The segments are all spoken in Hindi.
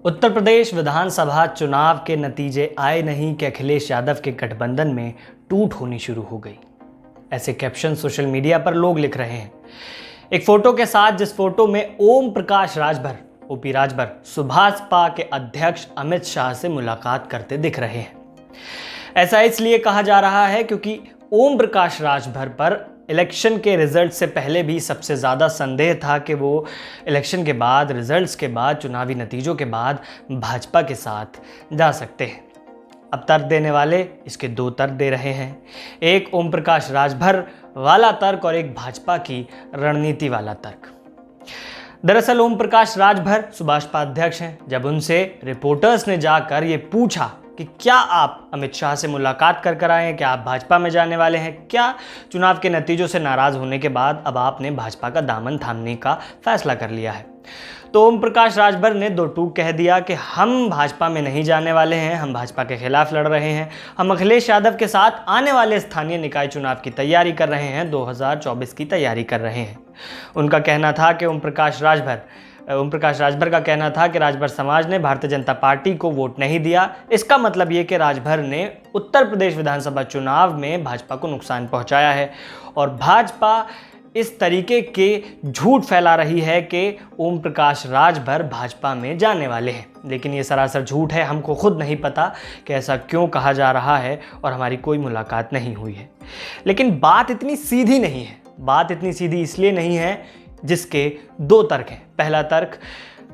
उत्तर प्रदेश विधानसभा चुनाव के नतीजे आए नहीं कि अखिलेश यादव के गठबंधन में टूट होनी शुरू हो गई। ऐसे कैप्शन सोशल मीडिया पर लोग लिख रहे हैं। एक फोटो के साथ, जिस फोटो में ओम प्रकाश राजभर ओपी राजभर सुभाषपा के अध्यक्ष अमित शाह से मुलाकात करते दिख रहे हैं। ऐसा इसलिए कहा जा रहा है क्योंकि ओम प्रकाश राजभर पर इलेक्शन के रिजल्ट से पहले भी सबसे ज़्यादा संदेह था कि वो इलेक्शन के बाद, रिजल्ट्स के बाद, चुनावी नतीजों के बाद भाजपा के साथ जा सकते हैं। अब तर्क देने वाले इसके दो तर्क दे रहे हैं, एक ओम प्रकाश राजभर वाला तर्क और एक भाजपा की रणनीति वाला तर्क। दरअसल ओम प्रकाश राजभर सुभाषपा अध्यक्ष हैं। जब उनसे रिपोर्टर्स ने जाकर ये पूछा कि क्या आप अमित शाह से मुलाकात कर आए हैं, क्या आप भाजपा में जाने वाले हैं, क्या चुनाव के नतीजों से नाराज होने के बाद अब आपने भाजपा का दामन थामने का फैसला कर लिया है, तो ओम प्रकाश राजभर ने दो टूक कह दिया कि हम भाजपा में नहीं जाने वाले हैं, हम भाजपा के खिलाफ लड़ रहे हैं, हम अखिलेश यादव के साथ आने वाले स्थानीय निकाय चुनाव की तैयारी कर रहे हैं, 2024 की तैयारी कर रहे हैं। उनका कहना था कि ओम प्रकाश राजभर का कहना था कि राजभर समाज ने भारतीय जनता पार्टी को वोट नहीं दिया। इसका मतलब ये कि राजभर ने उत्तर प्रदेश विधानसभा चुनाव में भाजपा को नुकसान पहुंचाया है और भाजपा इस तरीके के झूठ फैला रही है कि ओम प्रकाश राजभर भाजपा में जाने वाले हैं, लेकिन ये सरासर झूठ है। हमको खुद नहीं पता कि ऐसा क्यों कहा जा रहा है और हमारी कोई मुलाकात नहीं हुई है। लेकिन बात इतनी सीधी नहीं है। बात इतनी सीधी इसलिए नहीं है जिसके दो तर्क हैं। पहला तर्क,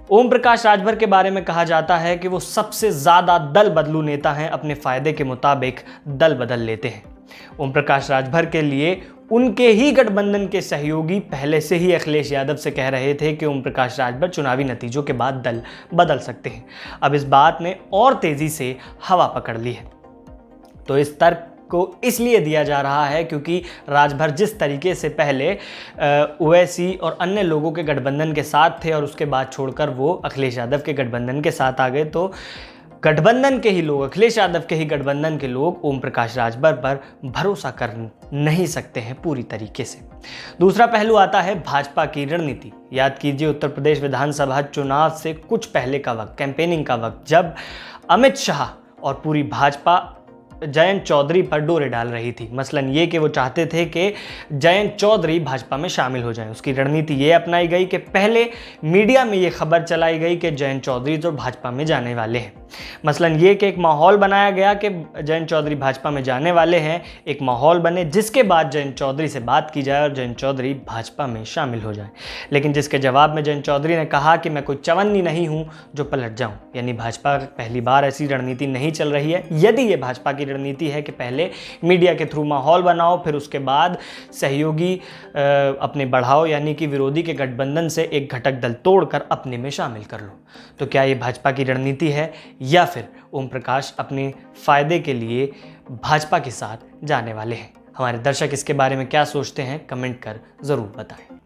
ओम प्रकाश राजभर के बारे में कहा जाता है कि वो सबसे ज़्यादा दल बदलू नेता हैं, अपने फ़ायदे के मुताबिक दल बदल लेते हैं। ओम प्रकाश राजभर के लिए उनके ही गठबंधन के सहयोगी पहले से ही अखिलेश यादव से कह रहे थे कि ओम प्रकाश राजभर चुनावी नतीजों के बाद दल बदल सकते हैं। अब इस बात ने और तेज़ी से हवा पकड़ ली है। तो इस तर्क को इसलिए दिया जा रहा है क्योंकि राजभर जिस तरीके से पहले ओवैसी और अन्य लोगों के गठबंधन के साथ थे और उसके बाद छोड़कर वो अखिलेश यादव के गठबंधन के साथ आ गए, तो गठबंधन के ही लोग, अखिलेश यादव के ही गठबंधन के लोग ओम प्रकाश राजभर पर भरोसा कर नहीं सकते हैं पूरी तरीके से। दूसरा पहलू आता है भाजपा की रणनीति। याद कीजिए, उत्तर प्रदेश विधानसभा चुनाव से कुछ पहले का वक्त, कैंपेनिंग का वक्त, जब अमित शाह और पूरी भाजपा जयंत चौधरी पर डोरे डाल रही थी। मसलन ये कि वो चाहते थे कि जयंत चौधरी भाजपा में शामिल हो जाएं। उसकी रणनीति ये अपनाई गई कि पहले मीडिया में ये खबर चलाई गई कि जयंत चौधरी तो भाजपा में जाने वाले हैं। मसलन ये कि एक माहौल बनाया गया कि जयंत चौधरी भाजपा में जाने वाले हैं, एक माहौल बने जिसके बाद जयंत चौधरी से बात की जाए और जयंत चौधरी भाजपा में शामिल हो जाए। लेकिन जिसके जवाब में जयंत चौधरी ने कहा कि मैं कोई चवन्नी नहीं हूँ जो पलट जाऊँ। यानी भाजपा पहली बार ऐसी रणनीति नहीं चल रही है। यदि ये भाजपा की रणनीति है कि पहले मीडिया के थ्रू माहौल बनाओ, फिर उसके बाद सहयोगी अपने बढ़ाओ, यानी कि विरोधी के गठबंधन से एक घटक दल तोड़कर अपने में शामिल कर लो, तो क्या ये भाजपा की रणनीति है या फिर ओम प्रकाश अपने फायदे के लिए भाजपा के साथ जाने वाले हैं? हमारे दर्शक इसके बारे में क्या सोचते हैं, कमेंट कर ज़रूर बताएं।